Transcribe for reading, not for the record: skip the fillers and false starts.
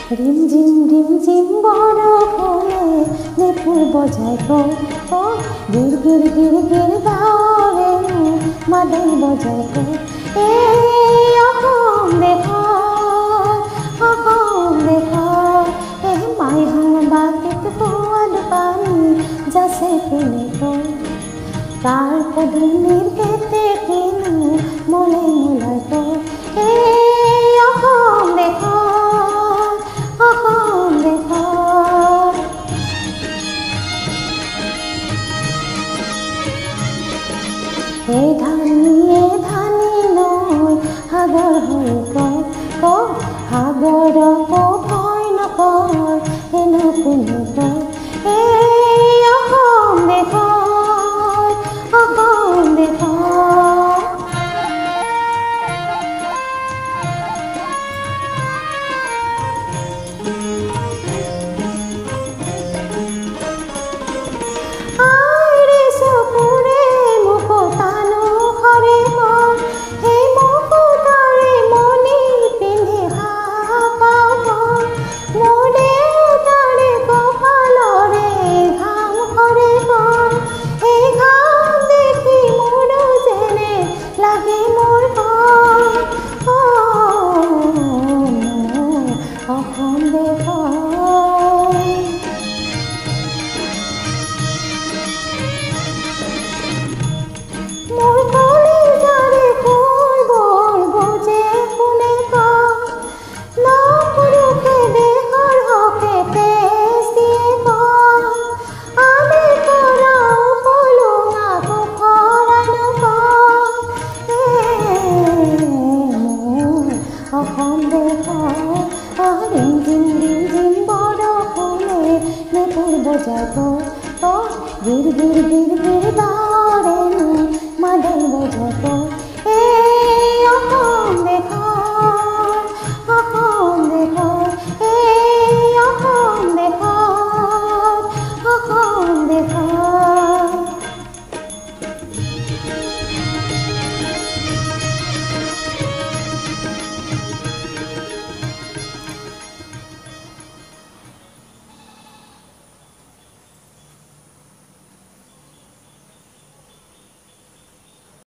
ৰিমঝিম বৰফে নেপুৰ বজায় গো গিৰ গিৰ গিৰ গিৰ গাওয়ে মাদল বজায় গো এই অসম দেশৰ এই মাই বাতিত সোৱাদ পানী যাচে কোনে কয় তাৰ পদূলিৰ কেতে কিনো মলে মোলাই কয় এই অসম দেশৰ এই ধানি নয় সাগৰ হৈ কয় সাগৰকো ভয় নকয় হেনো কোনে কয় এই অসম দেশৰ ৰিমঝিম বৰফে নেপুৰ বজায় গো গিৰ গিৰ গিৰ গিৰ